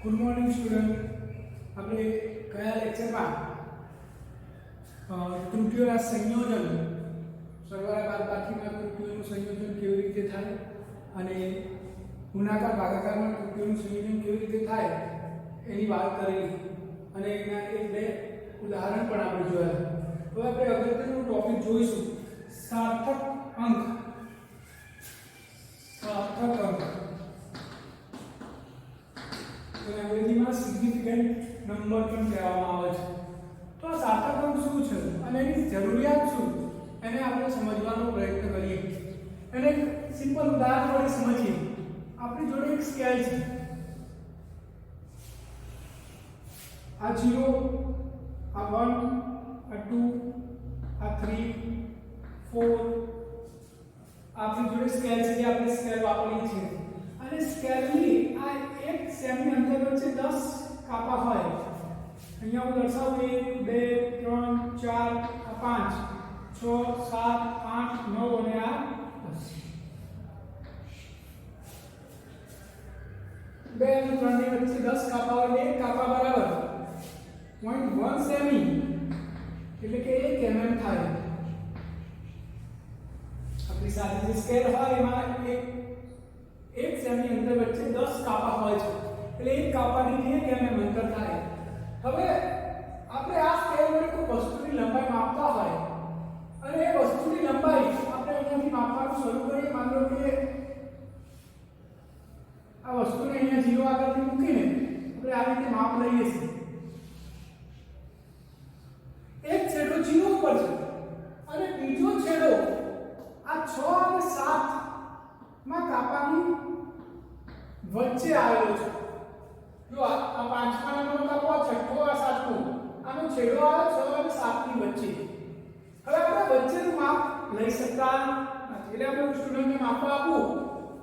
Good morning student. આપણે કયા લેક્ચરમાં ત્રુટીઓના સંયોજન, સરવાળા બાદબાકીમાં ત્રુટીઓનું સંયોજન કેવી રીતે થાય અને ગુણાકાર ભાગાકારમાં ત્રુટીઓનું સંયોજન કેવી રીતે થાય એની વાત કરેલી અને એના એક બે ઉદાહરણ પણ આપણે જોયા. હવે આપણે અગત્યનું ટોપિક જોઈશું, સાર્થક અંક. સાર્થક અંક અંગ્રેજીમાં સિગ્નિફિકન્ટ નંબર પણ કહેવામાં આવે છે. તો આ સાર્થક અંક શું છે અને એની જરૂરિયાત શું, એને આપણે સમજવાનો પ્રયત્ન કરીએ. એને એક સિમ્પલ ઉદાહરણ વડે સમજીએ. આપણી જોડે એક સ્કેલ છે. આ 0, આ 1, આ 2, આ 3, 4 આપણી જોડે સ્કેલ છે જે આપણે સ્કેલ વાપરીએ છીએ. અને સ્કેલની આ એક સેમી અંતર વચ્ચે 10 કાપા હોય. અહીંયા હું દર્શાવું 1 2 3 4 આ 5 6 7 8 9 અને આ 10. 2 અને 3 ની વચ્ચે 10 કાપા હોય. એક કાપા બરાબર 0.1 સેમી એટલે કે 1 mm થાય. આપણી સાથે જે સ્કેલ હોય એમાં એક સેમી અંતર વચ્ચે 10 કાપા હોય છે એટલે એક કાપાની 1 mm અંતર થાય. હવે આપણે આ સ્કેલ વડે કોઈ વસ્તુની લંબાઈ માપતા હોય અને એ વસ્તુની લંબાઈ આપણે અહીંયાથી માપવાનું શરૂ કરીએ. માની લો કે આ વસ્તુને અહીંયા 0 આગળથી મૂકીને આપણે આ રીતે માપ લઈએ છીએ. એક છેડો 0 ઉપર છે અને બીજો છેડો આ 6 અને 7 માં કાપાની વચ્ચે આવેલો છે. જો આ પાંચમા નંબરનો કાપો, આ છઠ્ઠો, આ સાતમો, આનો છેડો આવે 6 અને 7 ની વચ્ચે. હવે આપણે વચ્ચેનું માપ લઈ શકતા નથી. એટલે આપણે સ્ટુડન્ટને માપવા આપું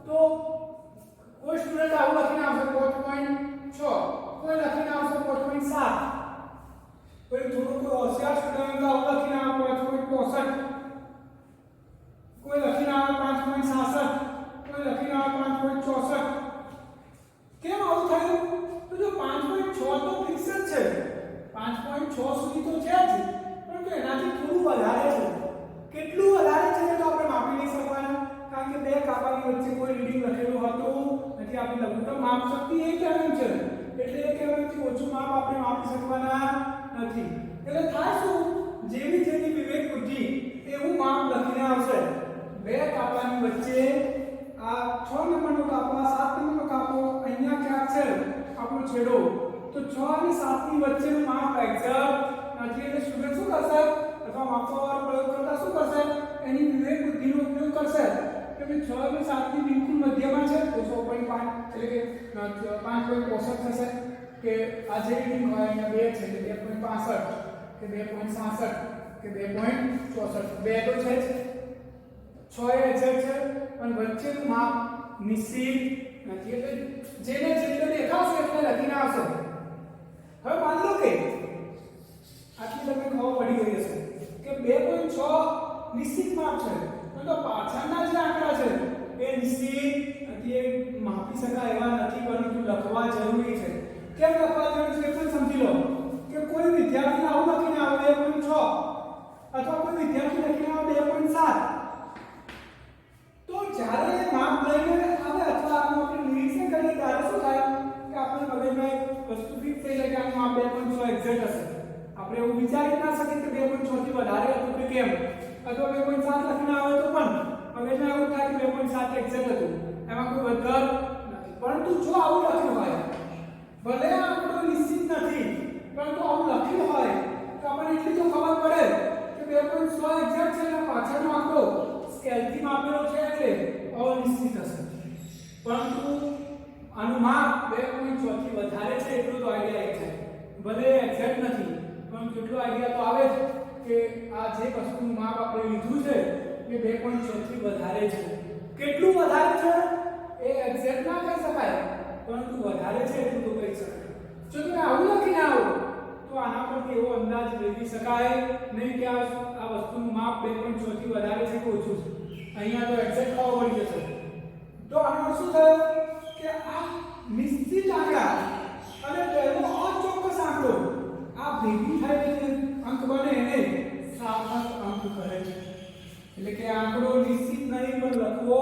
તો કોઈ સ્ટુડન્ટ આવું લખીને આવશે 5.6, કોઈ લખીને આવશે 5.7, કોઈ થોડું હોશિયાર સ્ટુડન્ટ આવું લખીને આવે 5.65, કોઈ લખીને આવે 5.66, કોઈ લખીને આવે 5.64. કેમ આવું થયું? તો જો 5.6 તો ફિક્સ જ છે, 5.6 સુધી તો છે જ, પરંતુ એનાથી થોડું વધારે છે. કેટલું વધારે છે તો આપણે માપી નહીં શકવાના, કારણ કે બે કાપાની વચ્ચે કોઈ રીડિંગ લખેલું હતું નથી. આપણી લઘુત્તમ માપ શક્તિ 1 mm છે એટલે 1 mm થી ઓછું માપ આપણે માપી શકવાના નથી. એટલે થાય શું, જેવી જેની વિવેક બુદ્ધિ એવું માપ લખીને આવશે. બે કાપાની વચ્ચે આ 6 નંબરનો કાપો, આ 7 નંબરનો કાપો, અહીંયા ક્યાંક છે આપણો છેડો. તો 6 અને 7 ની વચ્ચેનું માપ એક્ઝેક્ટ નથી. એટલે સ્ટુડન્ટ શું કરશે અથવા માપવાવાળો પ્રયોગ કરતા શું કરશે, એની વિવેક બુદ્ધિનો ઉપયોગ કરશે કે 6 અને 7 ની બિલકુલ મધ્યમાં છે તો 6.5 એટલે કે 5.65 થશે. કે આ જે રીડિંગ હોય અહીંયા 2 છે એટલે 2.65 કે 2.66 કે 2.64, બે તો છે જ. 6 એ એક્ઝેક્ટ છે પણ વચ્ચેનું માપ નિશ્ચિત નથી. એટલે જેને જેટલું દેખાશે એટલે લખીને આવશે. હવે માની લો કે આટલી તમને ખબર પડી ગઈ હશે કે 2.6 નિશ્ચિત માપ છે, તો પાછળના જે આંકડા છે એ નિશ્ચિત નથી, એ માપી શકાય એવા નથી, પરંતુ લખવા જરૂરી છે. કેમ લખવા જરૂરી છે એ સમજી લો. કે કોઈ વિદ્યાર્થી આવું લખીને આવે 2.6 અથવા કોઈ વિદ્યાર્થી લખીને આવે 2.7, તો જ્યારે માપ લઈને આવે અથવા આપણે નિરીક્ષણ કરીએ ત્યારે શું થાય કે આપણે મગજમાં એક વસ્તુ ફિક્સ થઈ જાય કે આ માપ 2.6 એક્ઝેક્ટ હશે. આપણે એવું વિચારી ના શકીએ કે 2.6 થી વધારે હતું કે કેમ, અથવા 2.7 લખીને આવે તો પણ મગજમાં એવું થાય કે 2.7 એક્ઝેક્ટ હતું, એમાં કોઈ વધઘટ નથી. પરંતુ જો આવું લખ્યું હોય, ભલે આ આંકડો નિશ્ચિત નથી પરંતુ આવું લખ્યું હોય તો આપણને એટલી તો ખબર પડે કે 2.6 એક્ઝેક્ટ છે અને પાછળનો આંકડો સ્કેલથી માપેલો છે એટલે અનિશ્ચિત હશે. પરંતુ આનું માપ 2.6 થી વધારે છે એટલું તો આઈડિયા એક છે. ભલે એક્ઝેક્ટ નથી પણ કેટલો આઈડિયા તો આવે છે કે આ જે વસ્તુનું માપ આપણે લીધું છે એ 2.6 થી વધારે છે. કેટલું વધારે છે એ એક્ઝેક્ટ ના કહી શકાય, પરંતુ વધારે છે એટલું તો કહી શકાય. જો તમે આવું લખીને આવો તો આના પરથી એવો અંદાજ લગાવી શકાય નહીં કે આ વસ્તુનું માપ 2.6 થી વધારે છે કે ઓછું છે. અહીંયા તો એક્ઝેક્ટ ખબર પડી જશે. તો આનો શું થયો કે આ નિશ્ચિત આંકડા એટલે કે આંકડો નિશ્ચિત નહીં પણ લખવો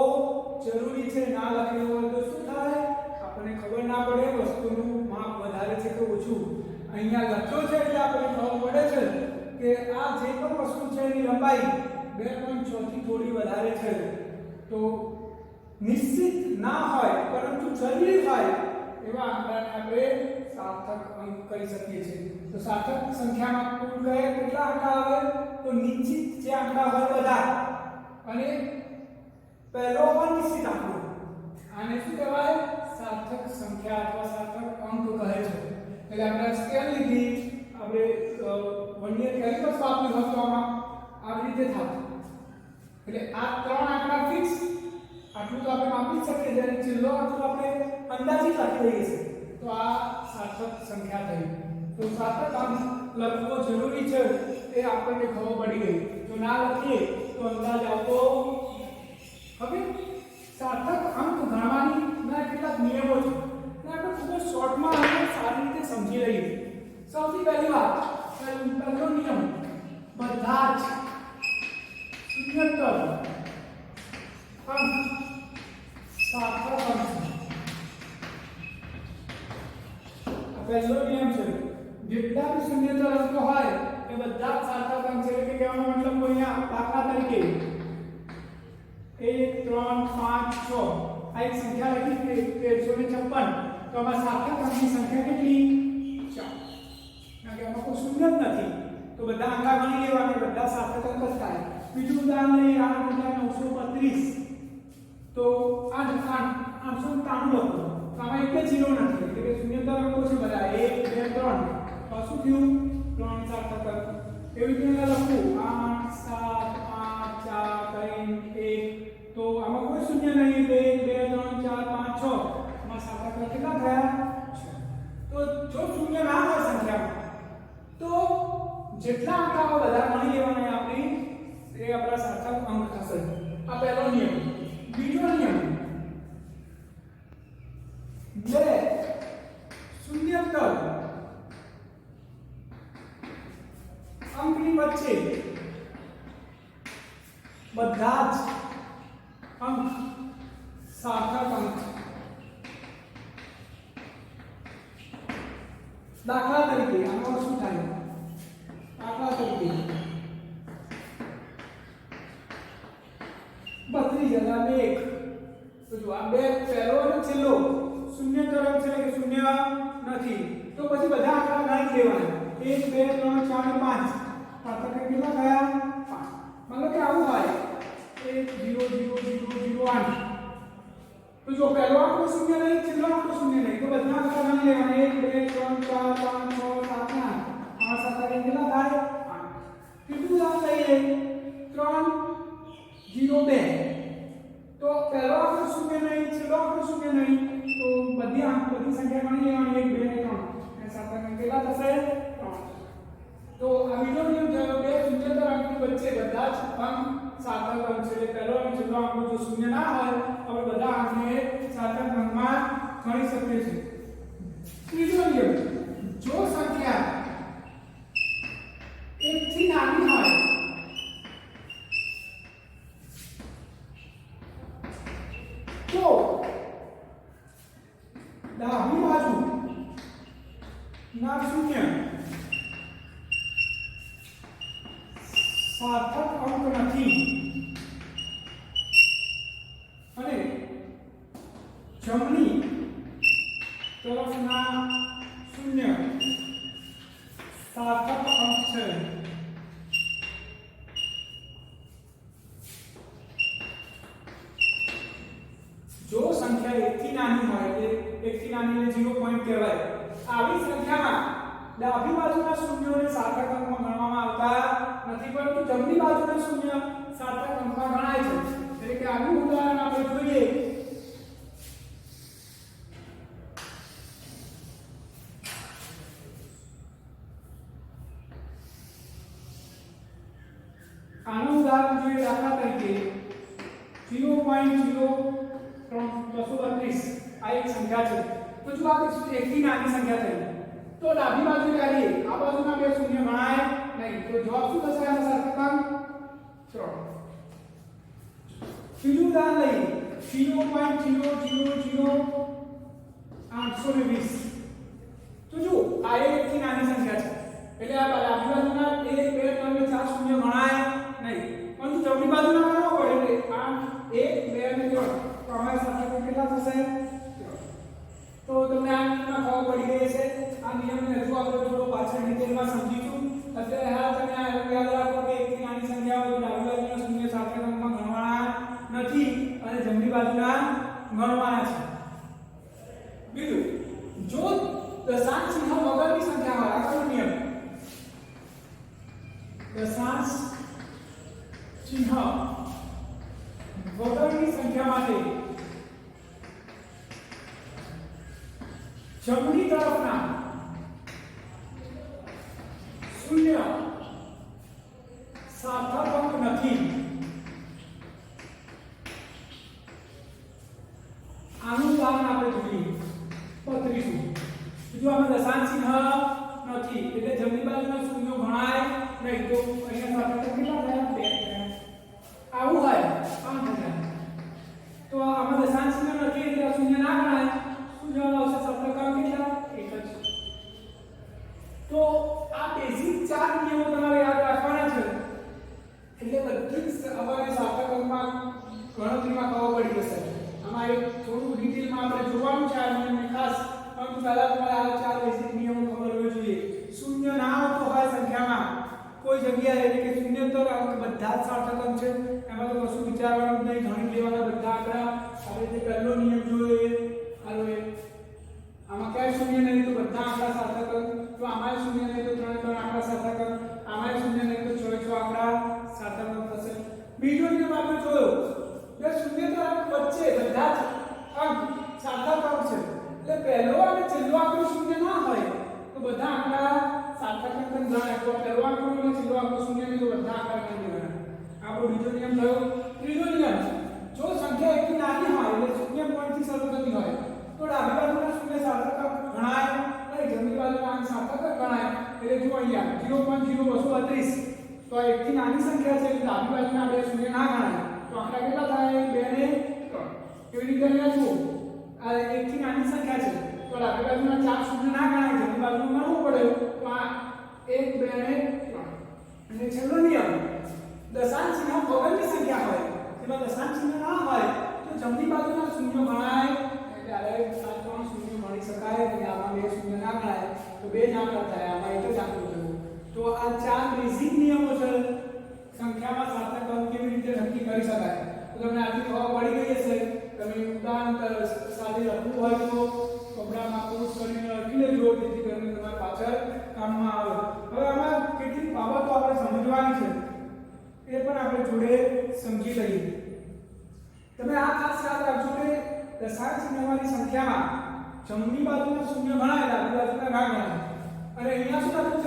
જરૂરી છે. ના લખેલો હોય તો શું થાય? આપણને ખબર ના પડે વસ્તુનું માપ વધારે છે કે ઓછું. અહીંયા લખ્યો છે એટલે આપણને ખબર પડે છે કે આ જે પણ વસ્તુ છે એની લંબાઈ 2.6 થી થોડી વધારે છે. તો નિશ્ચિત ના હોય પરંતુ જરૂરી હોય એવા આંકડાને આપણે સાર્થક અંક કહી શકીએ છીએ. તો સાર્થક સંખ્યામાં કુલ કેટલા આંકડા આવે? તો નિશ્ચિત જે આંકડા હોય બધા અને પહેલો પણ નિશ્ચિત આંકડો, આને શું કહેવાય? સાર્થક સંખ્યા અથવા સાર્થક અંક કહે છે. એટલે આપણે સ્કેલ લીધી, આપણે વર્નિયર કેલિપર્સ વાપર્યું હતું, આમાં આવી રીતે થાય. એટલે આ ત્રણ આંકડા ફિક્સ, આટલું તો આપણે માપી શકીએ. જ્યારે છેલ્લો આંકડો આપણે અંદાજિત લખી દઈએ છીએ તો આ સાર્થક સંખ્યા થઈ. તો સાર્થક અંક લખવો જરૂરી છે એ આપણને ખબર પડી ગઈ. જો ના લખીએ તો અંદાજ આવતો. હવે સાર્થક અંક ગણવાના કેટલાક નિયમો છે ને આપણે ખૂબ જ શોર્ટમાં અને સારી રીતે સમજી લઈએ. સૌથી પહેલી વાત, પહેલો નિયમ, બધા જ શૂન્યતર અંક સાર્થક અંક છે. પહેલો નિયમ છે, જેટલા બી શૂન્યતર અંકો હોય એ બધા જ સાર્થક અંક છે. એટલે કે કહેવાનો મતલબ અહીંયા દાખલા તરીકે 1 3 5 6 આ એક સંખ્યા લખી 1356, તો આમાં સાર્થક અંકની સંખ્યા કેટલી? 4. કારણ કે આમાં કોઈ શૂન્ય જ નથી તો બધા આંકડા ગણી લેવાના, બધા સાર્થક અંક જ થાય. બીજું ઉદાહરણ લઈએ, 8932 તો 893 લખો. આમાં એક જ ઝીરો નથી એટલે કે શૂન્યતર અંકો છે બધા 1 2 3. તો શું થયું? 3 સાર્થક અંક. એવી રીતે લખું 8 7 8 4 3 1. તો આમાં કોઈ શૂન્ય નહીં, 1 2 3 4 5 6. આમાં સાર્થક અંક કેટલા થયા? 6. તો જો શૂન્ય ના હોય સંખ્યામાં તો જેટલા આંકડાઓ બધા ગણી લેવાના આપણી એ આપણા સાર્થક અંક થશે. આ પહેલો નિયમ. બીજો નિયમ, બે શૂન્યતર અંકની વચ્ચે બધા જ અંક સાર્થક અંક. દાખલા તરીકે આનો શું થાય? દાખલા તરીકે 32,001. તો જો આ બે પહેલો અને છેલ્લો શૂન્યતર અંક છે કે શૂન્ય નથી તો પછી બધા આંકડા ગણી લેવાના. 1 2 3 4 5. સાર્થક અંક કેટલા થયા? 5. મતલબ કે આવું થાય 1 0 0 0 0 8. તો જો પહેલો આંકડો શૂન્ય નહીં, છેલ્લો આંકડો શૂન્ય નહીં તો બધા આંકડા ગણી લેવાના. 1 2 3 4 5 6 7 8. આમાં સાર્થક અંક કેટલા થાય? 8. બીજું ઉદાહરણ લઈએ 3 0 2. તો પહેલો આંકડો શૂન્ય નહીં, છેલ્લો આંકડો શૂન્ય નહીં તો બધી સંખ્યા ગણી લેવાની. 1 2 3. એ સાર્થક અંક કેટલા થશે? 3. તો આ બીજો નિયમ થયો કે શૂન્યતર અંકની વચ્ચે બધા જ અંક સાર્થક અંક છે. પહેલો અને છેલ્લો આંકડો જો શૂન્ય ના હોય તો બધા આંકને સાર્થક અંકમાં ગણી શકીએ છીએ. ત્રીજો નિયમ, જો સંખ્યા 1 થી નાની હોય તો ડાબી બાજુ ના શૂન્ય સાર્થક અંક નથી અને જમણી તરફના શૂન્ય સાર્થક અંક છે. જો સંખ્યા 1 થી નાની હોય એટલે 1 થી નાની ને 0 પોઈન્ટ કહેવાય. આવી સંખ્યામાં ડાબી બાજુના શૂન્યોને સાર્થક અંકમાં ગણવામાં આવતા નથી પરંતુ જમણી બાજુના શૂન્ય સાર્થક અંકમાં ગણાય છે. એટલે કે આનું ઉદાહરણ આપણે જોઈએ. આનું ઉદાહરણ જોઈએ દાખલા તરીકે 0.0232. આ એક સંખ્યા છે. તો જો આ 1 થી નાની સંખ્યા થઈ તો ડાબી બાજુ કરીએ આ બાજુના બે શૂન્ય ગણાય નહીં. તો જવાબ શું થશે? આનો સાર્થક અંક 3. ત્રીજું ઉદાહરણ લઈએ 0.0000820 તો જો આ એકથી નાની સંખ્યા છે એટલે આ ડાબી બાજુના 1 2 3 4 શૂન્ય ગણાય નહીં પરંતુ જમણી બાજુના ગણવો પડે એટલે આ 1 2 અને 3 તો અમારી સાથે કેટલા થશે તો તમને આ નિયમમાં ખબર પડી ગઈ છે આ નિયમને હજુ આપણે થોડો પાછળ ડિટેલમાં સમજીશું અત્યારે હાલ તમે આ યાદ રાખો કે એકથી નાની સંખ્યાઓ ડાબી બાજુના શૂન્ય સાથે ક્રમમાં ગણવાના નથી અને જમણી બાજુના ગણવાના છે બીજું જો દશાંશ ચિહ્ન વગરની સંખ્યા હોય આ કયો નિયમ દશાંશ ચિહ્ન વગરની સંખ્યા માટે જમણી તરફના શૂન્ય સાર્થક અંક નથી આનું ઉદાહરણ આપણે જોઈએ બતાવીશું જો આપણે દશાંશ ચિહ્ન નથી એટલે જમણી બાજુના શૂન્ય ગણાય નહીં તો અહીંયા સાર્થક કેટલા થયા 2 આવું હોય 5 થયા તો આમાં દશાંશ ચિહ્ન નથી એટલે શૂન્ય ના ગણાય શૂન્ય આવશે સાર્થક અંક કેટલા 1 જ તો આ બેઝિક 4 નિયમો તમારે યાદ રાખવાના છે એટલે બધી જ અમારે સાર્થક અંકમાં ગણતરીમાં ખબર પડી જશે અમારે થોડું ડિટેલમાં આપણે જોવાનું છે આ નિયમને ખાસ પરંતુ પહેલા તમારે આ 4 બેઝિક નિયમો ખબર હોવા જોઈએ શૂન્ય ના આવતો હોય સંખ્યામાં કોઈ જગ્યાએ એટલે કે શૂન્યતર અંક બધા જ સાર્થક અંક છે એમાં તો કશું વિચારવાનું નહીં ગણી લેવાના બધા આંકડા આપણે જે પહેલો નિયમ જોયો હવે આમાં ક્યાંય શૂન્ય નહીં તો બધા આંકડા સાર્થક અંક તો આમાં શૂન્ય નહીં તો 3 આંકડા સાર્થક અંક આમાં શૂન્ય નહીં તો 6 આંકડા સાર્થક અંક થશે બીજો નિયમ આપણે જોયો કે શૂન્યતર અંક વચ્ચે બધા જ અંક સાર્થક અંક છે એટલે પહેલો અને છેલ્લો આંકડો શૂન્ય ના હોય તો બધા આંકડા સાર્થક અંક ગણાય તો પહેલો આંકડો અને છેલ્લો આંકડો શૂન્ય નહીં તો બધા આંકડા ગણી લેવાના આપણો બીજો નિયમ થયો ત્રીજો નિયમ જો સંખ્યા એકથી નાની હોય એટલે શૂન્ય પોઈન્ટથી શરૂ થતી હોય તો ડાબી બાજુના શૂન્ય સાર્થક અંક ગણાય અને જમણી બાજુના અંક સાર્થક અંક ગણાય એટલે જો અહીંયા 0.0232 તો આ એકથી નાની સંખ્યા છે એટલે ડાબી બાજુના બે શૂન્ય ના ગણાય તો આંકડા કેટલા થાય 2 ને 3 કેવી રીતે અહીંયા જુઓ આ એકથી નાની સંખ્યા છે તો ડાબી બાજુના 4 શૂન્ય ના ગણાય જમણી બાજુનું ગણવું પડે તો આ 1 2 ને 3 અને છેલ્લો નિયમ દશાંશ ચિહ્ન વગરની સંખ્યા હોય તેમાં દશાંશ ચિહ્ન ના હોય તો જમણી બાજુના શૂન્ય ગણાય એટલે આ 3 શૂન્ય ગણી શકાય એટલે આમાં 2 શૂન્ય ના ગણાય તો 2 જ આંકડા થાય આમાં એક જ આંકડો થયો તો આ 4 બેઝિક નિયમો છે સંખ્યામાં સાર્થક અંક કેવી રીતે નક્કી કરી શકાય તો તમને આથી ખબર પડી ગઈ હશે તમે ઉદાહરણ સાથે લખવું હોય તો કપડામાં કોર્સ કરીને લખી લેજો જેથી કરીને તમારા પાછળ કામમાં આવે હવે આમાં કેટલીક બાબતો આપણે સમજવાની છે એ પણ આપણે જોડે સમજી લઈએ તમે આ ખાસ યાદ રાખજો કે દશાંશ ચિહ્નવાળી સંખ્યામાં જમણી બાજુના શૂન્ય ગણાય ડાબી બાજુના ના ગણાય અને અહીંયા શું લખ્યું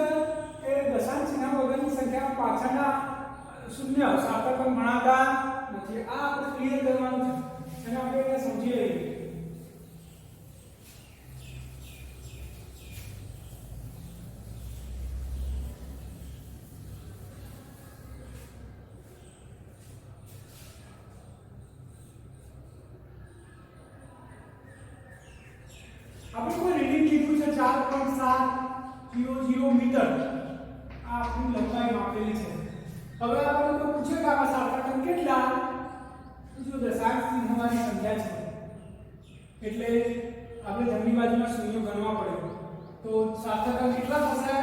છે કે દશાંશ ચિહ્ન વગરની સંખ્યામાં પાછળના શૂન્ય સાર્થક અંક ગણાતા નથી આ આપણે ક્લિયર કરવાનું છે અને આપણે એને સમજી લઈએ આપણે કોઈ રીડિંગ કીધું છે 4.700 મીટર આ આપણી લંબાઈ માપેલી છે હવે આપણે તો પૂછે કે આમાં સાર્થક અંક કેટલા તો જો દશાંશ ચિહ્નવાળી સંખ્યા છે એટલે આપણે જમણી બાજુના શૂન્ય ગણવા પડે તો સાર્થક અંક કેટલા થશે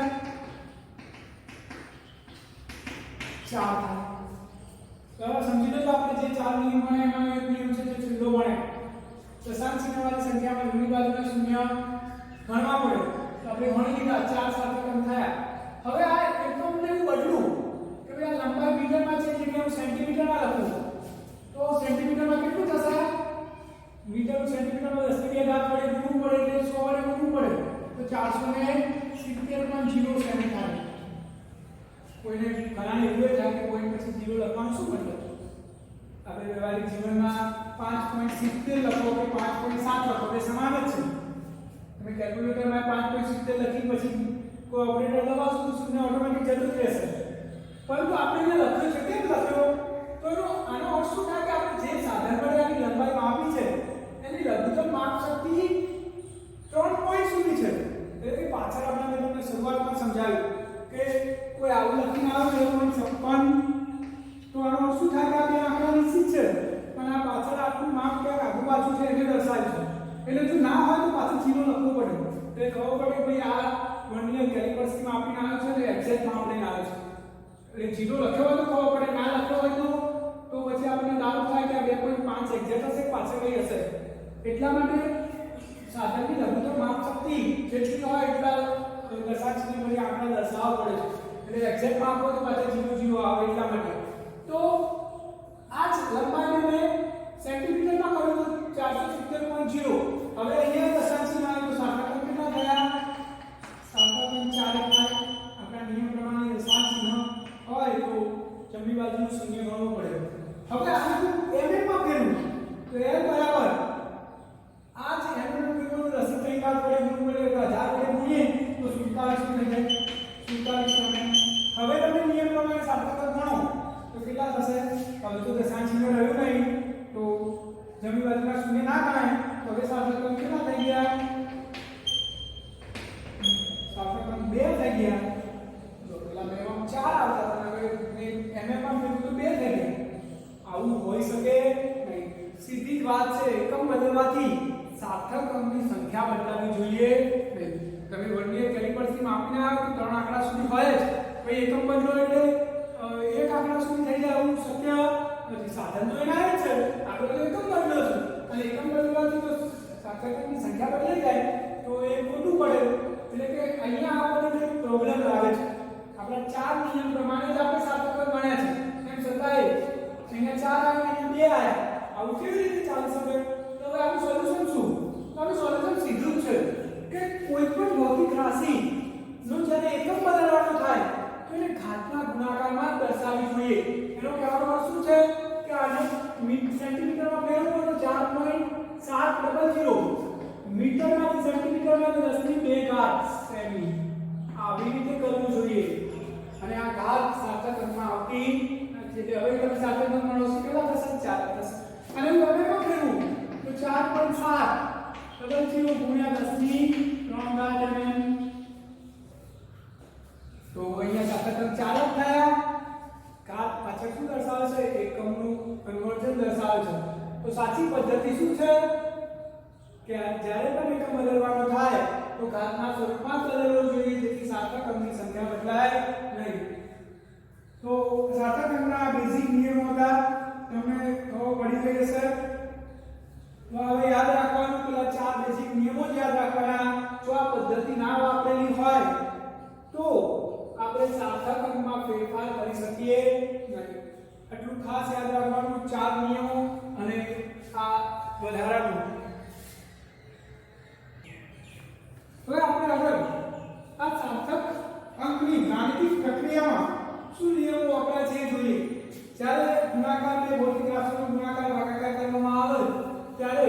4 તો સમજી લો આપણે જે 4 નિયમ ભણે એમાં એક નિયમ છે જે છેલ્લો ભણે દશાંશ ચિહ્નવાળી સંખ્યામાં જમણી બાજુના શૂન્ય ગણવા પડે તો આપણે ગણી લીધા 4 સાર્થક અંક થયા હવે આ એકદમ ને હું બદલું કે ભાઈ આ લંબાઈ મીટરમાં છે એટલે હું સેન્ટીમીટરમાં લખું તો સેન્ટીમીટરમાં કેટલું થશે મીટર સેન્ટીમીટરમાં 10 ની ઘાત વડે ગુણવું પડે એટલે 100 વડે ગુણવું પડે તો 470.0 સેમી થાય કોઈને ઘણાને એવું થાય કે કોઈ પછી 0 લખવાનું શું મતલબ આપણે વ્યવહારિક જીવનમાં 5.70 લખો કે 5.7 લખો તે સમાન જ છે તમે કેલ્ક્યુલેટરમાં 5.70 લખી પછી કોઈ ઓપરેટર દબાવશો તો શૂન્ય ઓટોમેટિક જતું રહેશે પરંતુ આપણે જે લખ્યું છે કેમ લખ્યો તો આનો અર્થ શું થાય કે આપણે જે સાધન વડે આની લંબાઈ માપી છે એની લઘુત્તમ માપ શક્તિ 3 પોઈન્ટ સુધી છે. એટલે કે પાછળ આપણે મેં તમને શરૂઆતમાં સમજાવ્યું કે કોઈ આવું લખીને આવે 0.56 તો આનો અર્થ શું થાય કે આ બે આંકડા નિશ્ચિત છે પણ આ પાછળ આટલું માપ ક્યાંક આજુબાજુ છે એટલે દર્શાવે છે. એટલે જો ના હોય તો પાછું 0 લખવું પડે. એટલે ખબર પડે કે ભાઈ આ વર્નિયર કેલિપર્સથી માપીને આવે છે એટલે એક્ઝેક્ટ માપ લઈને આવે છે. એટલે 0 લખ્યો હોય તો ખબર પડે, ના લખ્યો હોય તો પછી આપણને ડાઉટ થાય કે આ 2.5 એક્ઝેક્ટ હશે પાછળ કઈ હશે. એટલા માટે સાધનની લઘુત્તમ માપ શક્તિ જેટલી હોય એટલા દશાંશની બધી આંકડા દર્શાવવા પડે છે. એટલે એક્ઝેક્ટ માપ હોય તો પાછળ 0 આવે એટલા માટે. તો આ જ લંબાઈને મેં સેન્ટીમીટરમાં કર્યું તો 470.0. હવે અહીંયા દશાંશમાં આવે તો સાતના કેટલા થયા? 7.4 થાય. આપણા નિયમ પ્રમાણે દશાંશ ચિહ્ન હોય તો જમણી બાજુનું શૂન્ય ગણવું પડે. હવે આને mm માં ફેરવું તો l બરાબર આ જે mm નું ફેરવું રસી તરીકા વડે ગુણવું પડે 1000 વડે ગુણીએ તો 47 થઈ જાય. 47 હવે તમે નિયમ પ્રમાણે સાતના ગણો તો કેટલા થશે? હવે તો દશાંશ ચિહ્ન રહ્યું નહીં તો જમણી બાજુના શૂન્ય ના ગણાય. તો હવે સાતના કેટલા થઈ ગયા? 2 થઈ ગયા. તો પેલા મેમાં 4 આવતા હતા હવે mm માં ફેરવું તો 2 થઈ ગયા. આવું હોઈ શકે નહીં. સીધી જ વાત છે, એકમ બદલવાથી સાર્થક અંકની સંખ્યા બદલાવી જોઈએ નહીં. તમે વર્નિયર કેલિપર્સથી માપીને આવો તો 3 આંકડા સુધી હોય જ, પછી એકમ બદલો એટલે એક આંકડા સુધી થઈ જાય એવું શક્ય નથી. સાધન તો એના જ છે, આપણે તો એકમ બદલો છે અને એકમ બદલવાથી તો સાર્થક અંકની સંખ્યા બદલાઈ જાય તો એ ખોટું પડે. એટલે કે અહીંયા આપણને એક પ્રોબ્લેમ લાગે છે. આપણા 4 નિયમ પ્રમાણે જ આપણે સાર્થક અંક ગણ્યા છે, એમ છતાંય અહીંયા 4 આવ્યા અને 2 આવ્યા. આવું કેવી રીતે ચાલી શકે? તો હવે આનું સોલ્યુશન શું? તો આનું સોલ્યુશન સીધું જ છે કે કોઈ પણ ભૌતિક રાશિ નો જ્યારે એકમ બદલવાનો થાય તો એને ઘાતના ગુણાકારમાં દર્શાવવી જોઈએ. એનો કહેવાનો અર્થ શું છે કે આને સેન્ટીમીટરમાં ફેરવો તો 4.700 મીટરમાંથી સેન્ટીમીટરમાં 10⁻²⁰ સેમી આવી રીતે કરવું જોઈએ. અને આ ઘાત સાર્થક અંકમાં આવતી એટલે હવે તમે સાર્થક અંક મળો કેટલા થશે? 4 થશે. અને હું હવે શું કરું તો 4.7 ગુણ્યા 10⁻³ mm. તો અહીંયા સાર્થક અંક 4 જ થયા. ઘાત પાછળ શું દર્શાવે છે? એકમનું કન્વર્ઝન દર્શાવે છે. તો સાચી પદ્ધતિ શું છે કે જ્યારે પણ એકમ બદલવાનો થાય તો ઘાતના સ્વરૂપમાં બદલવો જોઈએ જેથી સાર્થક અંકની સંખ્યા બદલાય નહીં. તો સાર્થક અંકના બેઝિક નિયમો હતા, તમને ખબર પડી ગઈ હશે. તો હવે યાદ રાખવાનું પેલા 4 બેઝિક નિયમો જ યાદ રાખવાના. જો આ પદ્ધતિ ના વાપરેલી હોય તો આપણે સાર્થક અંકમાં ફેરફાર કરી શકીએ નહીં. એટલું ખાસ યાદ રાખવાનું 4 નિયમો અને આ વધારાનું. હવે આપણે આગળ આ સાર્થક અંકની ગાણિતિક પ્રક્રિયામાં શું નિયમો વપરાય છે જોઈએ. જ્યારે ગુણાકાર બે ભૌતિક રાશિનો ગુણાકાર ભાગાકાર કરવામાં આવે ત્યારે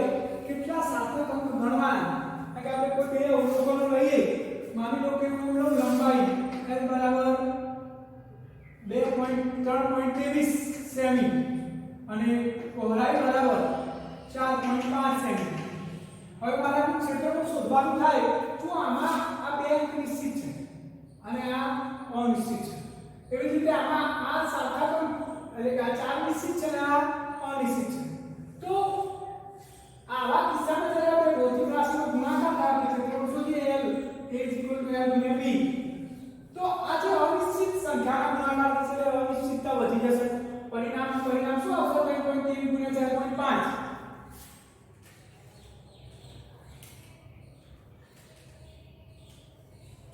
કેટલા સાર્થક અંક ગણવાના? કે આપણે કોઈ બે અવલોકનો લઈએ, માની લો કે હું લંબાઈ l બરાબર 3.23 સેમી અને પહોળાઈ બરાબર 4.5 સેમી. હવે મારે ક્ષેત્રફળ શોધવાનું થાય તો આમાં આ બે અંક નિશ્ચિત છે અને આ અનિશ્ચિત છે. એવી રીતે આમાં આ સાર્થક અંક એટલે કે આ 4 નિશ્ચિત છે અને આ અનિશ્ચિત છે. તો આવા કિસ્સામાં જ્યારે આપણે ભૌતિક રાશિનો ગુણાકાર થાય એટલે ક્ષેત્રફળ શોધીએ l = b તો આ જે અનિશ્ચિત સંખ્યાના ગુણાકાર થશે એટલે અનિશ્ચિતતા વધી જશે. પરિણામ શું આવશે? 3.3 ગુણ્યા 4.5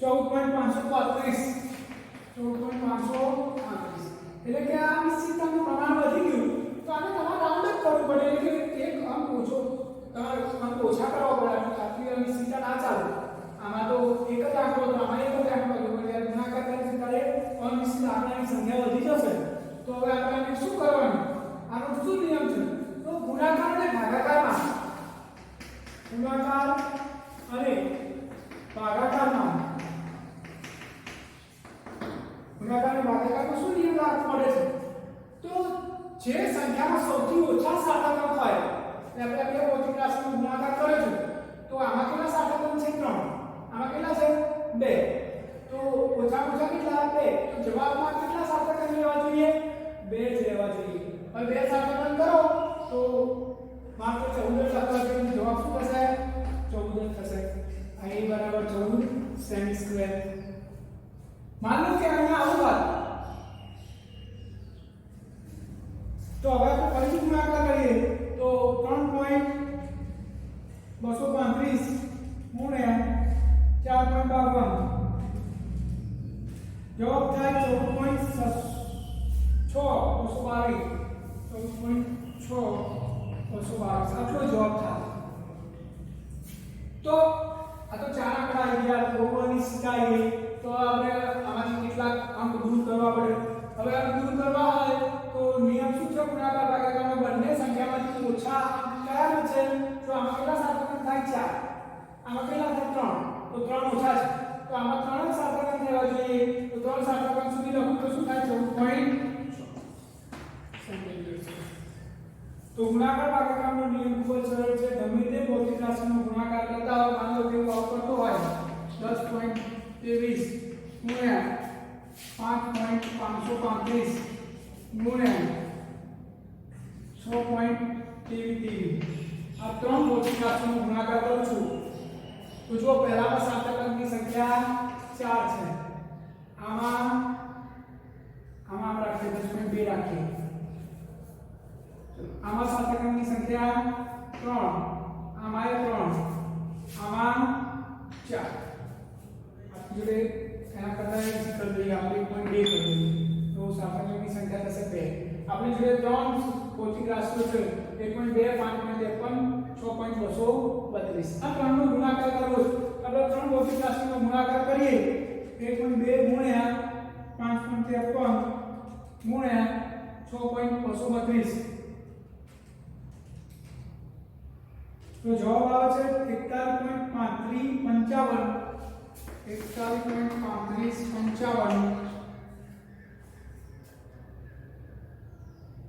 14.535 એટલે કે આ નિશ્ચિતતાનું પ્રમાણ વધી ગયું તો આને તમારે રાઉન્ડ અપ કરવું પડે. એટલે કે એક અંક ઓછો તમારે અંક ઓછા કરવા પડે. આટલી અનિશ્ચિતતા ના ચાલે. આમાં તો એક જ આંકડો હતો, આમાં એક જ આંકડો હતો. જ્યારે ગુણાકાર કરીશું ત્યારે અનિશ્ચિત આંકડાની સંખ્યા વધી જશે. તો હવે આપણે શું કરવાનું? આનો શું નિયમ છે? તો ગુણાકાર અને ભાગાકારમાં ગુણાકાર અને ભાગાકારમાં શું નિયમ લાગુ પડે છે? તો જે સંખ્યામાં સૌથી ઓછા સાતક અંક હોય એટલે આપણે બે ભૌતિક રાશિનો ગુણાકાર કર્યો છે તો આમાં કેટલા સાતક અંક છે 3 આમાં કેટલા છે 2 તો ઓછામાં ઓછા કેટલા 2 તો જવાબમાં કેટલા સાતક અંક લેવા જોઈએ 2 જ લેવા જોઈએ હવે 2 સાતક અંક કરો તો માત્ર 14 લખવા જોઈએ જવાબ શું થશે 14 થશે i બરાબર 14 સેમી સ્ક્વેર માનો કે અહીંયા આવું વાત તો હવે આપણે ફરીથી ગુણાકાર કરીએ તો 3.235 ગુણ્યા 4.52 જવાબ થાય 14.6 આટલો જવાબ થાય તો આ તો ચાર આંકડા આવી ગયા બહુગુણની શીખાઈ તો આપણે આમાંથી કેટલાક અંક દૂર કરવા પડે હવે અંક દૂર કરવા હોય તો નિયમ શું છે ગુણાકાર ભાગાકારનો બંને સંખ્યામાંથી ઓછા અંક કયા છે તો આમાં કેટલા સાતક થાય 4 આમાં કેટલા થાય 3 તો 3 ઓછા છે તો આમાં 3 સાતક લેવા જોઈએ તો 3 સાતક સુધી લખું તો શું થાય 14.6 તો ગુણાકાર ભાગાકારનો નિયમ ખૂબ જ સરળ છે ગમે તે ભૌતિક રાશિનો ગુણાકાર કરતા હોય માનો કે ભાગ કરતો હોય 10.23 ગુણ્યા 5.535 ગુણ્યા 6.23 આ ત્રણ ભૌતિક રાશિનો ગુણાકાર કરું છું તો જો પહેલામાં સાતક અંકની સંખ્યા 4 છે આમાં રાખીએ 10.2 રાખીએ આમાં સાતક અંકની સંખ્યા 3 આમાં 3 આમાં 4 જોડે એના કરતા એક કરી દઈએ આપણે 1.2 કરી દઈએ તો સાતક અંકની સંખ્યા થશે 2 આપણે જોડે ત્રણ ભૌતિક રાશિઓ છે 1.2 5.53 6.232 આ ત્રણનો ગુણાકાર કરવો છે આપણે ત્રણ ભૌતિક રાશિનો ગુણાકાર કરીએ 1.2 ગુણ્યા 5.53 ગુણ્યા 6.232 તો જવાબ આવે છે 41.3555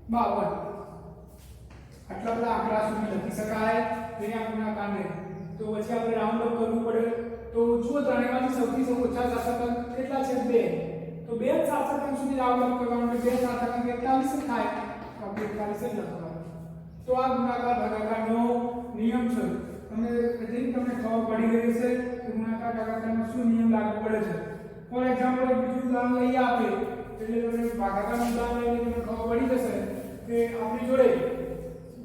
52 આટલા બધા આંકડા સુધી લખી શકાય તેના ગુણાકારને તો પછી આપણે રાઉન્ડ અપ કરવું પડે તો જુઓ ત્રણેયમાંથી સૌથી ઓછા સાતક અંક કેટલા છે 2 તો 2 સાતક અંક સુધી રાઉન્ડ અપ કરવાનું એટલે 2 સાતક અંક 41 થાય તો આપણે 41 જ લખવાનું તો આ ગુણાકાર ભાગાકારનો નિયમ છે તમને ખબર પડી ગઈ હશે કે ગુણાકાર ભાગાકારનો શું નિયમ લાગુ પડે છે ફોર એક્ઝામ્પલ બીજું ઉદાહરણ લઈએ આપણે એટલે તમને ભાગાકારનું ઉદાહરણ લઈને તમને ખબર પડી જશે કે આપણી જોડે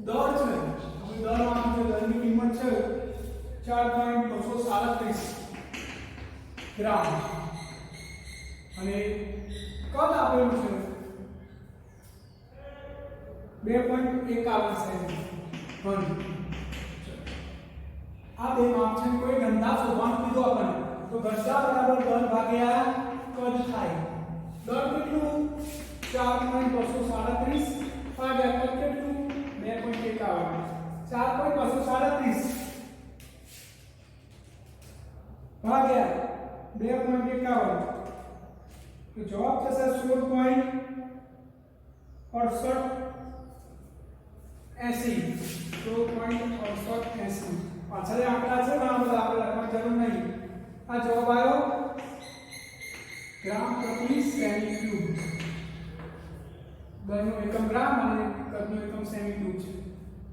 દર છે આપણે દર આપી છે દરની કિંમત છે 4.237 ગ્રામ અને કદ આપેલું છે 2.51 સેમી આ બે માપ છે કોઈ ગંધા શોધવાનું કીધું આપણને તો ગંધા બરાબર દર ભાગ્યા કદ થાય દર કેટલું 4.237 ભાગ્યા કદ કેટલું 2.51 4.237 ભાગ્યા 2.51 તો જવાબ થશે 16.68 પાછળ આંકડા છે ઘણા બધા આપણે લખવાની જરૂર નહીં આ જવાબ આવ્યો ગ્રામ પ્રતિ સેમી ક્યુબ દરનો એકમ ગ્રામ અને કદનો એકમ સેમી ક્યુબ છે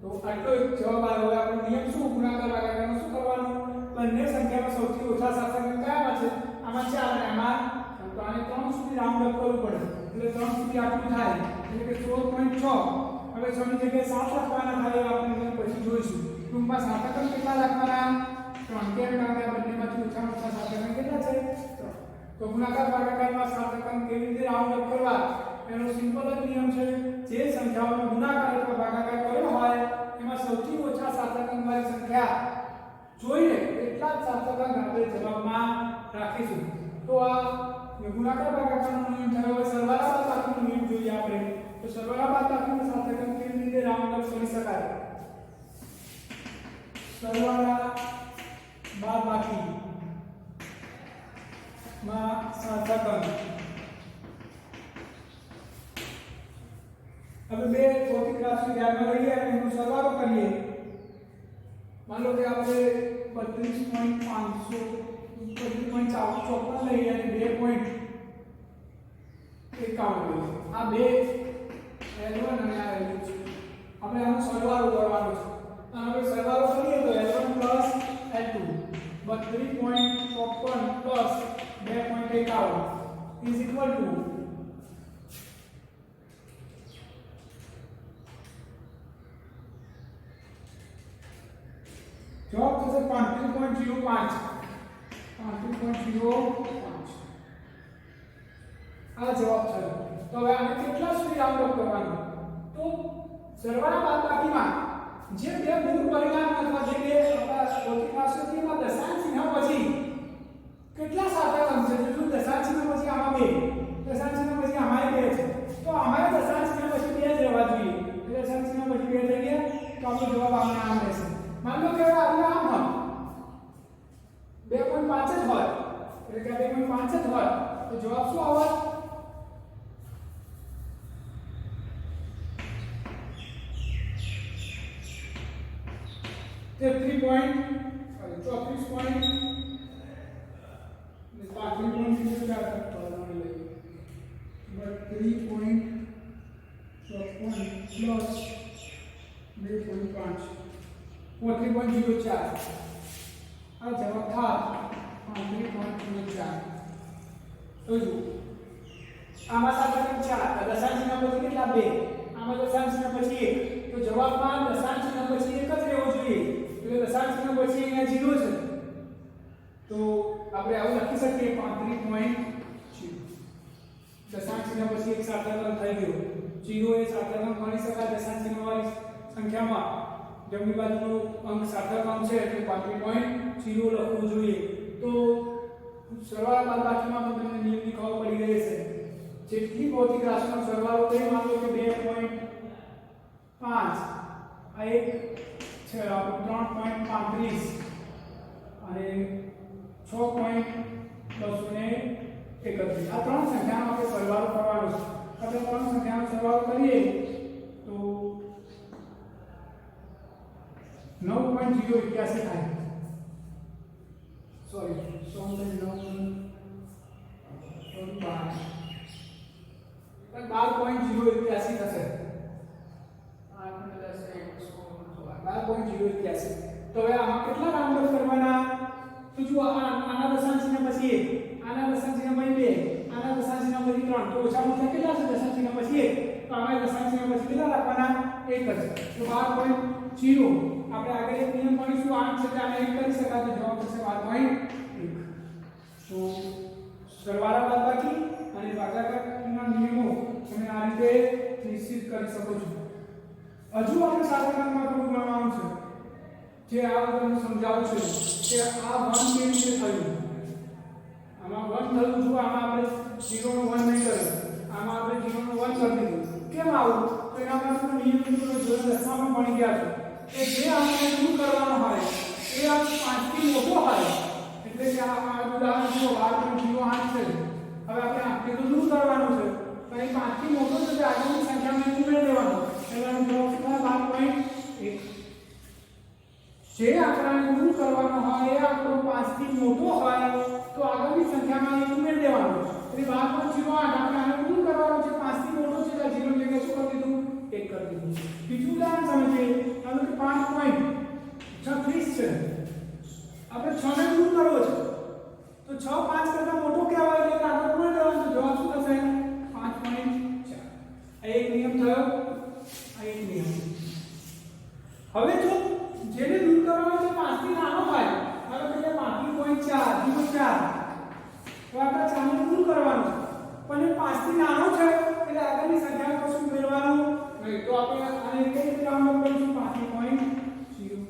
તો આટલો એક જવાબ આવ્યો હવે આપણો નિયમ શું ગુણાકાર ભાગાકારનો શું કરવાનું બંને સંખ્યામાં સૌથી ઓછા સાતક અંક કયામાં છે આમાં 4 અને આમાં તો આને 3 સુધી રાઉન્ડ અપ કરવું પડે એટલે 3 સુધી આટલું થાય એટલે કે 16.6 હવે 6 ની જગ્યાએ 7 લખવાના થાય આપણે પછી જોઈશું ટૂંકમાં સાતક અંક કેટલા લખવાના 3 કેમ કારણ કે બંનેમાંથી ઓછામાં ઓછા સાતક અંક કેટલા છે 3 તો ગુણાકાર ભાગાકારમાં સાતક અંક કેવી રીતે રાઉન્ડ અપ કરવા એનો સિમ્પલ જ નિયમ છે જે સંખ્યાઓનો ગુણાકાર અથવા ભાગાકાર કર્યો હોય એમાં સૌથી ઓછા સાતક અંક વાળી સંખ્યા જોઈને એટલા જ સાતક અંક આપણે જવાબમાં રાખીશું તો આ ગુણાકાર ભાગાકારનો નિયમ થયો હવે સરવાળા બાદબાકીનો નિયમ જોઈએ આપણે તો સરવાળા બાદબાકીનો સાતક અંક કેવી રીતે રાઉન્ડ અપ કરી શકાય સરવાળા બાદબાકી માં સાતક અંક હવે બે ભૌતિક રાશિ ધ્યાનમાં લઈએ અને એનો સરવાળો કરીએ. मान लो कि आपने 32.54 લઈએ અને 2.51 લઈએ. આ બે L1 અને આ L2 છે. આપણે આનો સરવાળો કરવાનો છે. અને આપણે સરવાળો કરીએ તો L1 L2 32.54 2.51 is equal to जवाब થશે 35.05 આ જવાબ થયો. તો હવે આને કેટલા સુધી રાઉન્ડ અપ કરવાનું? તો સરવાળા બાદબાકીમાં જે બે મૂળ પરિણામ અથવા જે બે ભૌતિક રાશિઓમાં દશાંશ ચિહ્ન પછી કેટલા સાચા અંક છે? જો દશાંશ ચિહ્ન પછી આમાં બે, દશાંશ ચિહ્ન પછી આમાં બે છે, તો આમાં દશાંશ ચિહ્ન પછી બે જ રહેવા જોઈએ. દશાંશ ચિહ્ન પછી બે થઈ ગયા તો આપણો જવાબ આમ રહેશે. मान लो कि आपका आम है 2.5 જ હોય એટલે કે 2.5 જ હોય તો જવાબ શું આવે? તે 3.04 આ જવાબ થાય 3.04. તો જો આમાં સાચા અંક 4 દશાંશ ચિહ્ન પછી કેટલા? 2. આમાં દશાંશ ચિહ્ન પછી 1 તો જવાબમાં દશાંશ ચિહ્ન પછી 1 જ રહેવો જોઈએ. એટલે દશાંશ ચિહ્ન પછી અહીંયા 0 છે તો આપણે આવું લખી શકીએ 35.0. દશાંશ ચિહ્ન પછી એક સાચા અંક થઈ ગયો. 0 એ સાચા અંક ગણી શકાય દશાંશ ચિહ્ન વાળી સંખ્યામાં. જમણી બાજુનો અંક સાર્થક અંક છે એટલે 35.0 લખવું જોઈએ. તો સરવાળા બાદબાકીમાં તમને નિયમની ખબર પડી ગઈ છે. જેટલી ભૌતિક રાશિનો સરવાળો કરી માનો કે 2.5 આ એક છે 3.35 અને 6.231 આ ત્રણ સંખ્યાનો આપણે સરવાળો કરવાનો છે. આપણે ત્રણ સંખ્યાનો સરવાળો કરીએ તો 9.081 થાય. સોરી 12.081 થશે. 12.081. તો હવે આમાં કેટલા રાઉન્ડ અપ કરવાના? તો જો આના દશાંશ ચિહ્ન પછી 1, આના દશાંશ ચિહ્ન પછી 2, આના દશાંશ ચિહન પછી 3. તો ઓછામાં ઓછા કેટલા છે દશાંશ ચિહ્ન પછી 1? તો આમાં દશાંશ ચિહ્ન પછી કેટલા રાખવાના? 1 જ. તો 12.0 આપણે આગળ એક નિયમ ભણીશું 8 છે આને 1 કરી શકાય તો જવાબ થશે 12.1. તો સરવાળા બાદબાકી અને ભાગાકારના નિયમો તમે આ રીતે નિશ્ચિત કરી શકો છો. હજુ આપણે સાધારણમાં થોડું ગણવાનું છે જે આ તમને સમજાવું છે કે આ 1 કેવી રીતે થયું. આમાં 1 થયું જો આમાં આપણે 0 નું 1 નહીં કર્યું, આમાં આપણે 0 નું 1 કરી દીધું. કેમ આવું? તો એના માટે નિયમ તમે જોયા દસમામાં ભણી ગયા છો કે જે આપણે દૂર કરવાનો હોય એ આ 5 થી મોટો હોય એટલે કે આ ઉદાહરણ જો 12.08 છે. હવે આપણે આટલે તો દૂર કરવાનું છે તો એ 5 થી મોટો છે એટલે આગળની સંખ્યામાં ઉમેરી દેવાનો એટલે આનો જવાબ થાય 12.1. જે આંકડાને દૂર કરવાનો હોય એ આંકડો 5 થી મોટો હોય તો આગળની સંખ્યામાં ઉમેરી દેવાનો એટલે 12.08 આપણે આને દૂર કરવાનો છે 5 થી મોટો છે એટલે 0 જગ્યાએ શું કરી દીધું? 1 કરી દીધું. બીજું ઉદાહરણ સમજીએ. ધારો કે 5.36 છે. આપણે 6 ને દૂર કરવો છે તો 6 5 કરતા મોટો કહેવાય એટલે આગળ ઉમેરી દેવાનો તો જવાબ શું થશે? 5.4. આ એક નિયમ થયો. આ એક નિયમ. હવે જો જેને દૂર કરવાનો છે 5 થી નાનો હોય ધારો કે 35.4 તો આપણે 4 ને દૂર કરવાનો પણ એ 5 થી નાનો છે એટલે આગળની સંખ્યામાં કશું ઉમેરવાનું નહીં. તો આપણે આને કઈ રીતે રાઉન્ડ અપ કરીશું? 5.0.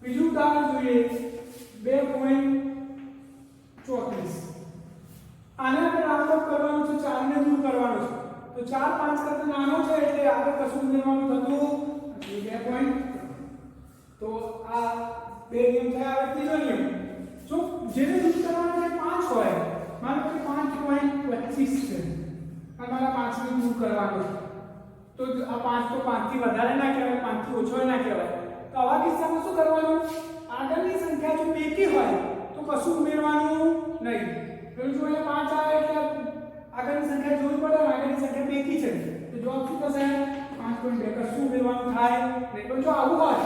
બીજું ઉદાહરણ જોઈએ 2.34. આને આપણે રાઉન્ડ અપ કરવાનું છે 4 ને દૂર કરવાનું છે તો 4 5 કરતા નાનો છે એટલે આપણે કશું ઉમેરવાનું થતું નથી. 2. તો આ બે નિયમ થયા. હવે ત્રીજો નિયમ જો જેને દૂર કરવાનો છે 5 હોય માનો કે 5.25 છે અને મારા 5 ને દૂર કરવાનો છે તો આ 5 તો 5 થી વધારે ના કહેવાય, 5 થી ઓછો ના કહેવાય. તો આવા કિસ્સામાં શું કરવાનું? આગળની સંખ્યા જો બેકી હોય તો કશું ઉમેરવાનું નહીં. પેલું જો અહીંયા 5 આવે એટલે આગળની સંખ્યા જોવી પડે, આગળની સંખ્યા બેકી છે તો જવાબ શું થશે? 5.2. કશું ઉમેરવાનું થાય નહીં. તો જો આવું હોય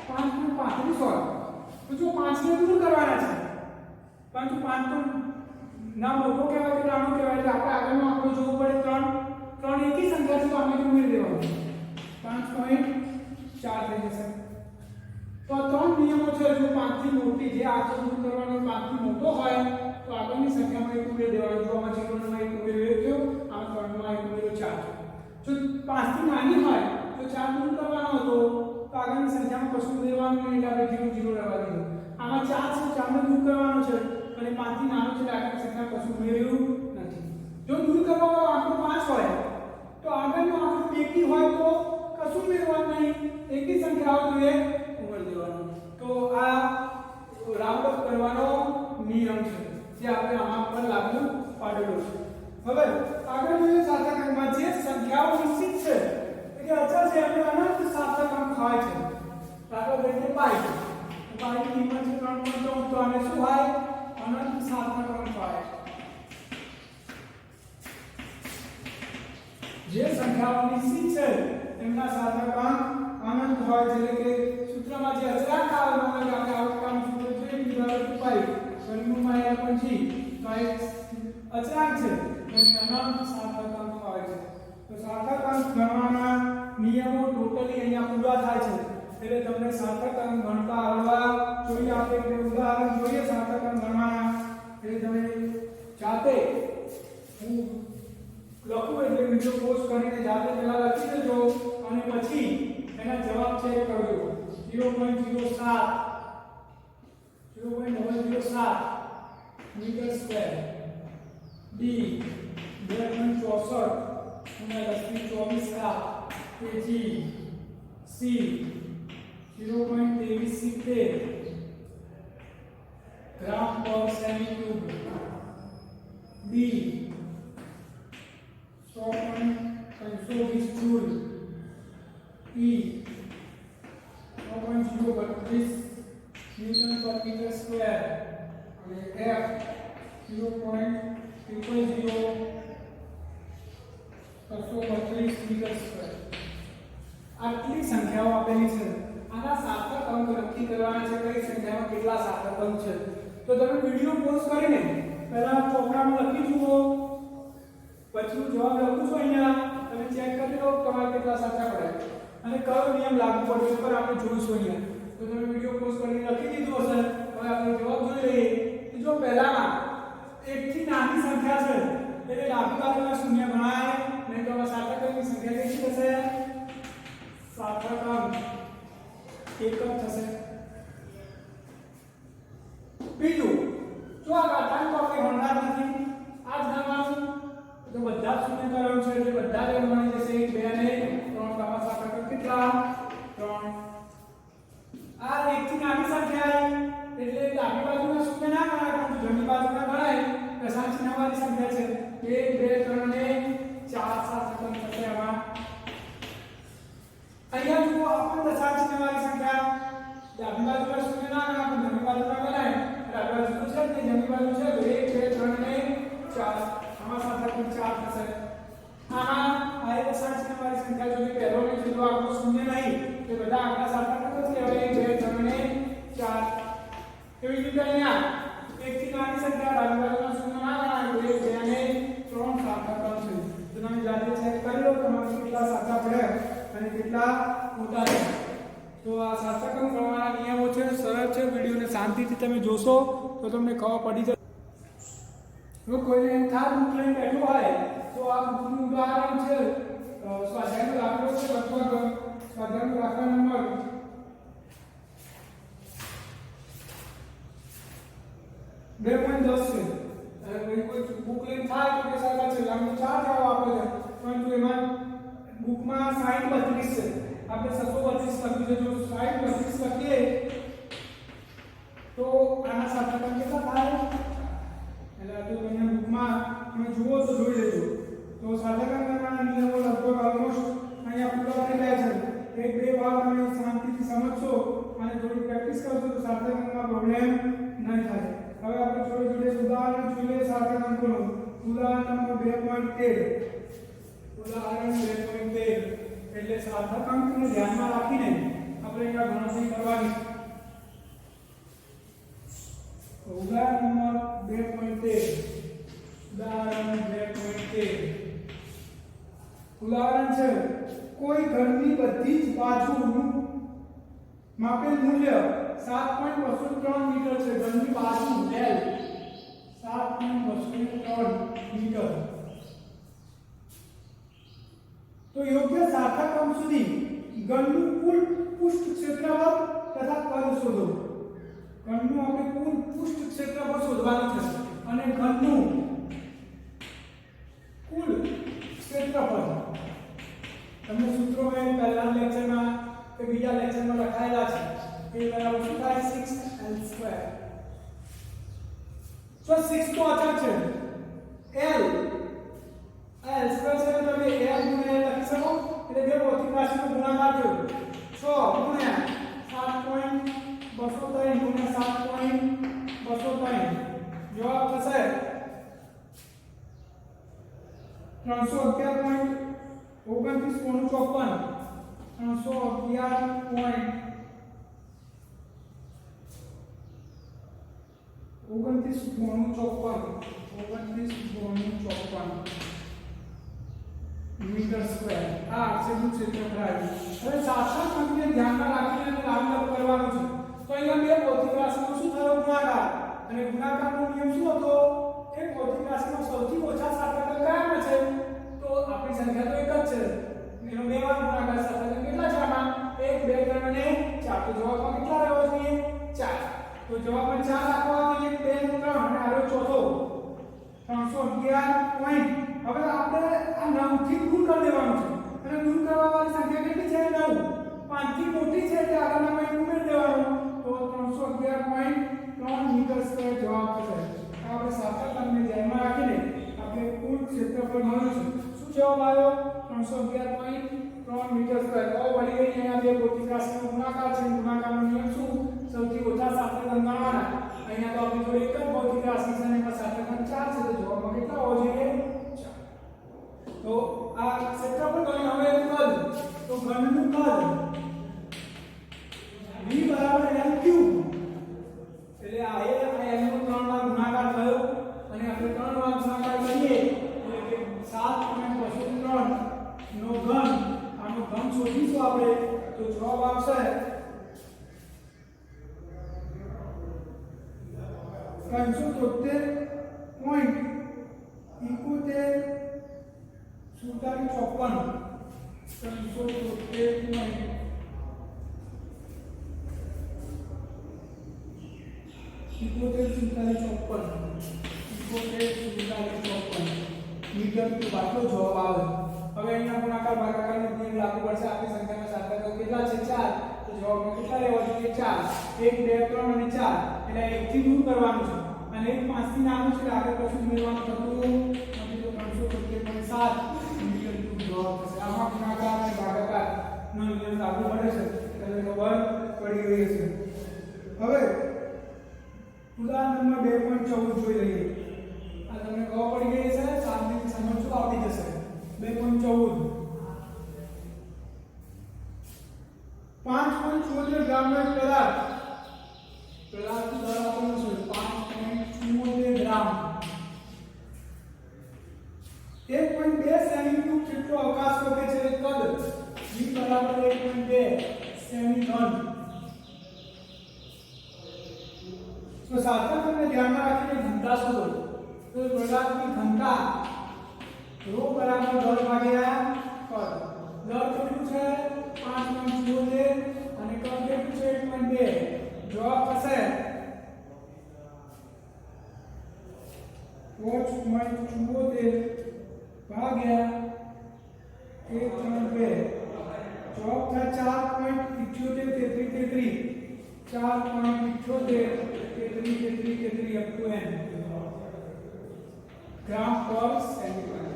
5.35 હોય તો જો 5 ને દૂર કરવાના છે, પરંતુ 5 તો ના મોટો કહેવાય કે નાનો કહેવાય, એટલે આપણે આગળનો આંકડો જોવો પડે. 3 એકી સંખ્યા છે તો આપણે ઉમેરી દેવાનું. 5.4 થઈ જશે. તો આ 3 નિયમો છે. જો 5 થી મોટી જે આંકડો દૂર કરવાનો 5 થી મોટો હોય તો આગળની સંખ્યામાં એક ઉમેરી દેવાનું. જો આમાં 0 નો એક ઉમેર્યો, આમાં 3 નો એક ઉમેર્યો 4. જો 5 થી નાની હોય તો 4 દૂર કરવાનો હતો તો આગળની સંખ્યામાં કશું ઉમેરવાનું નહીં, એટલે આપણે 0 રહેવા દીધું. આમાં 4 છે, 4 ને દૂર કરવાનો છે અને 5 થી નાનો છે એટલે આગળની સંખ્યા કશું ઉમેર્યું નથી. જો દૂર કરવાનો આંકડો 5 હોય તો આગળનો આંકડો બેકી હોય તો કશું ઉમેરવાનું નહીં, એકી સંખ્યા હોય તો એ ઉમેરી દેવાનું. તો આ રાઉન્ડ અપ કરવાનો નિયમ છે જે આપણે આમાં પર લાગુ પાડેલો છે. હવે આગળ જોઈએ સાર્થક જે સંખ્યાઓ નિશ્ચિત છે એટલે અચળ છે એમને અનંત સાર્થક અંક હોય છે. દાખલા તરીકે પાઈ ની કિંમત છે 3.14 તો આને શું હોય? અનંત સાર્થક અંક હોય. જે સંખ્યાઓ નિશ્ચિત છે એમના સાર્થક અંક અનંત હોય છે. એટલે કે સૂત્રમાં જે અચળાંક આવવાનો હોય આપણે આઉટકમ સૂત્ર જોઈએ p = પાઈ વર્ગમૂળમાં l પણ g તો એક અચળાંક છે એને અનંત સાર્થક અંક હોય છે. તો સાર્થક અંક ગણવાના નિયમો ટોટલી અહીંયા પૂરા થાય છે. એટલે તમને સાર્થક અંક ગણતા આવડવા જોઈએ. આપણે એક ઉદાહરણ જોઈએ સાર્થક અંક ગણવાના. એટલે તમે જાતે હું લખું એટલે વિડિયો પોસ્ટ કરીને જાતે પહેલા લખી દેજો અને પછી એના જવાબ ચેક કરજો. 0.07 metre square, d 2.64 kg, c 0.2370 gram per સેમી cube, d 100.20 joule, e 0.032 newton per metre square અને f 0.000 મીટર સ્ક્વેર. આટલી સંખ્યાઓ આપેલી છે. આના સાર્થક અંક નક્કી કરવાના છે. કઈ સંખ્યામાં કેટલા સાર્થક અંક છે તો તમે વિડિયો પોઝ કરીને પહેલા ચોપડામાં લખી જુઓ, પછી હું જવાબ લખું છું અહીંયા તમે ચેક કરી લો તમારે કેટલા સાચા પડે અને કયો નિયમ લાગુ પડશે પર આપણે જોઈશું અહીંયા. તો તમે વિડિયો પોઝ કરીને લખી દીધું હશે. હવે આપણે જવાબ જોઈ લઈએ. જો પહેલામાં 1 થી નાની સંખ્યા છે એટલે ડાબી બાજુમાં શૂન્ય ગણાય નહીં, તો સાર્થક અંકની સંખ્યા કેટલી થશે? સાર્થક અંક 1 જ થશે. બીજું જો આ ઘાતાંક આપણે ગણતા નથી, આ જ ગણવાનું તો બધા જ શૂન્ય કરવાનું છે એટલે બધા જ ગણી જશે. 1 2 અને 3 તમારા સાર્થક અંક કેટલા? 3. આ 1 થી નાની સંખ્યા એટલે ડાબી બાજુમાં શૂન્ય ના ગણાય પરંતુ જમણી બાજુમાં ગણાય. દશાંશ ચિહ્નવાળી સંખ્યા છે 1 2 3 અને 4 સાર્થક અંક થશે. આમાં અહીંયા જુઓ આપણે દશાંશ ચિહ્નવાળી સંખ્યા ડાબી બાજુમાં શૂન્ય ના ગણાય પણ જમણી બાજુમાં ગણાય. ડાબી બાજુ છે કે જમણી બાજુ છે તો 1 2 3 અને 4 આમાં સાર્થક અંક 4 થશે. આમાં આ દશાંશ ચિહ્નવાળી સંખ્યા જો પહેલો ને છેલ્લો આંકડો શૂન્ય નહીં તો બધા આંકડા સાર્થક અંક થશે. હવે 1 2 3 અને 4 એવી જ રીતે અહીંયા 1 થી નાની સંખ્યા ડાબી બાજુમાં શૂન્ય ના ગણાય તો 1 2 અને 3 સાર્થક અંક છે. તો તમે જાતે ચેક કરી લો તમારે કેટલા સાચા પડે અને કેટલા ખોટા છે. તો આ સાર્થક અંક ગણવાના નિયમો છે, સરળ છે. વિડિયોને શાંતિથી તમે જોશો તો તમને ખબર પડી જશે. જો કોઈને એમ થાય બુક લઈને બેઠું હોય તો આ બુકનું ઉદાહરણ છે સ્વાધ્યાયનો દાખલો છે લગભગ સ્વાધ્યાયનો દાખલા નંબર 2.10 છે. અને કોઈ બુક લઈને થાય તો કે સાચા છે લાંબુ 4 જવાબ આપે છે પરંતુ એમાં બુકમાં 60 32 છે. આપણે 732 લખ્યું છે. જો 60 32 લખીએ તો આના સાર્થક અંક કેટલા થાય? એટલે આ તો તમને બુકમાં તમે જુઓ તો જોઈ લેજો. તો સાર્થક અંક ગણવાના નિયમો લગભગ ઓલમોસ્ટ અહીંયા થોડી પ્રેક્ટિસ કરશો તો સાર્થક અંકમાં પ્રોબ્લેમ નહીં થાય. હવે આપણે જોડે જોડે ઉદાહરણ જોઈ લઈએ સાર્થક અંકોનું. ઉદાહરણ નંબર 2.13. ઉદાહરણ 2.13 એટલે સાર્થક અંકને ધ્યાનમાં રાખીને આપણે અહીંયા ગણતરી કરવાની. ઉદાહરણ નંબર 2.13. ઉદાહરણ 2.13 ઉદાહરણ છે કોઈ ઘરની બધી જ બાજુનું માપેલ મૂલ્ય 7.203 મીટર છે. ઘરની બાજુ L 7.203 મીટર. તો યોગ્ય સાર્થક અંક સુધી ઘનનું કુલ પૃષ્ઠ ક્ષેત્રફળ તથા કદ શોધો. ઘનનું આપણે કુલ પૃષ્ઠ ક્ષેત્રફળ શોધવાનું છે અને ઘનનું કુલ ક્ષેત્રફળ તમને સૂત્રો મેં પહેલા લેક્ચરમાં કે બીજા લેક્ચરમાં લખાયેલા છે. એ બરાબર શું થાય 6l². તો 6 તો અચળ છે. l આ l² છે તો તમે l ગુણ્યા l લખી શકો. એટલે બે ભૌતિક રાશિનો ગુણાકાર થયો 6 ગુણ્યા 7.203 ગુણ્યા 7.203 જવાબ થશે 311.29 મીટર સ્ક્વેર. આ આક્ષેપનું ક્ષેત્રફળ આવ્યું. હવે સાર્થક અંકને ધ્યાનમાં રાખીને લાંબુ કરવાનું છે. તો અહીંયા બે ભૌતિક રાશિનો શું થયો ગુણાકાર. અને ગુણાકારનો નિયમ શું હતો? એક ભૌતિક રાશિનો સૌથી ઓછા સાર્થક અંક કયામાં છે? તો આપણી સંખ્યા તો એક જ છે. એનો બે વાર ગુણાકાર સાર્થક અંક કેટલા છે આમાં? 1 2 3 અને 4. તો જવાબમાં કેટલા રહેવો જોઈએ? 4. તો જવાબમાં 4 રાખવા જોઈએ. 2 3 અને આરો ચોથો 311 પોઈન્ટ. હવે આપણે આ 9 થી દૂર કરી દેવાનું છે અને દૂર કરવા વાળી સંખ્યા કેટલી છે? 9. 5 થી મોટી છે એટલે આગળના પોઈન્ટ ઉમેરી દેવાનો. તો 311.3 મીટર સ્ક્વેર જવાબ થશે. આપણે સાર્થક અંકને ધ્યાનમાં રાખીને આપણે કુલ ક્ષેત્રફળ મળ્યું છે. શું જવાબ આવ્યો? 311.3 મીટર સ્ક્વેર. તો વળી અહીંયા બે ભૌતિક રાશિનો ગુણાકાર છે. ગુણાકારનો નિયમ શું? સૌથી ઓછા સાર્થક અંક ગણવાના. અહીંયા તો આપણી જોડે એક જ ભૌતિક રાશિ છે અને એમાં સાર્થક અંક 4 છે. તો જવાબમાં કેટલા હોવો જોઈએ? 4. તો આ ક્ષેત્રફળ ગણ્યું. હવે એનું કદ. તો ઘનનું કદ v બરાબર l3. એટલે આ l નો 3 વાર ગુણાકાર થયો અને આપણે 3 વાર ગુણાકાર કરીએ એટલે કે 7.203 નો ઘન. આનો ઘન શોધીશું આપણે. તો જવાબ આવશે 373.54 મીટર તો બાટલો જવાબ આવે. હવે અહીંયા ગુણાકાર ભાગાકારનો નિયમ લાગુ પડશે. આપણી સંખ્યામાં સાર્થક અંક કેટલા છે? 4. તો જવાબમાં કેટલા રહેવા જોઈએ? 4. 1 2 3 અને 4. એટલે 1 થી દૂર કરવાનું છે અને 1 5 થી નાનું છે. આગળ કશું મેળવવાનું થતું નથી. તો 373.7 મીટર જવાબ થશે. આમાં ગુણાકાર અને ભાગાકાર નો નિયમ લાગુ પડે છે એટલે ખબર પડી ગઈ છે. હવે ઉદાહરણ નંબર 2.14 જોઈ લઈએ. આ તમને ખબર પડી ગઈ છે. શાંતિથી સમજજો, આવડી જશે. 2.14 5.74 ગ્રામનો એક પદાર્થ. પદાર્થનું દર આપેલું છે 5.74 ગ્રામ. 1.2 સેમી ક્યુબ જેટલો અવકાશ રોકે છે. કદ v બરાબર 1.2 સેમી ઘન. તો સાર્થક અંકને ધ્યાનમાં રાખીને ઘનતા શોધો. તો પદાર્થની ઘનતા ρ બરાબર દર ભાગ્યા કદ. દર કેટલું છે? 5.74 અને કદ કેટલું છે? 1.2. જવાબ થશે 5.74 ભાગ્યા 1.2. જવાબ થાય 4.78 4.78 up to n ગ્રામ પર સેન્ટીમીટર.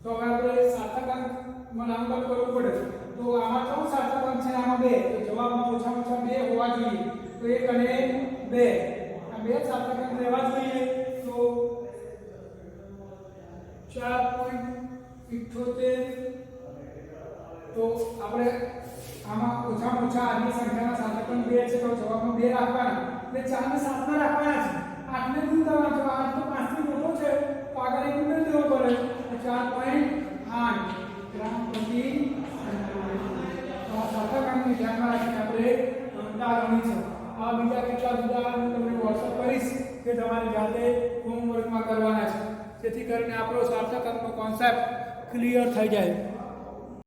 તો હવે આપણે સાર્થક અંકમાં નામકરણ કરવું પડે. તો આમાં ત્રણ સાર્થક અંક છે, આમાં બે. તો જવાબમાં ઓછામાં ઓછા બે 2 હોવા જોઈએ તો 1 અને 2 આ બે સાર્થક અંક રહેવા જોઈએ તો 4.78 તો આપણે આમાં ઓછામાં ઓછા આની સંખ્યાના સાર્થક અંક 2 છે તો જવાબમાં 2 રાખવાના એટલે 4 ને 7 માં રાખવાના છે 8 ને દૂર કરવાનો છે 8 તો 5 થી મોટો છે તો આગળ એક ઉમેરી દેવો પડે 4.8 ગ્રામ પ્રતિ સાર્થક અંકને ધ્યાનમાં રાખીને આપણે ગણતા ગણી છે આ બીજા કેટલા જુદા હું તમને WhatsApp કરીશ કે તમારે જાતે હોમવર્કમાં કરવાના છે જેથી કરીને આપણો સાર્થક અંકનો કોન્સેપ્ટ ક્લિયર થઈ જાય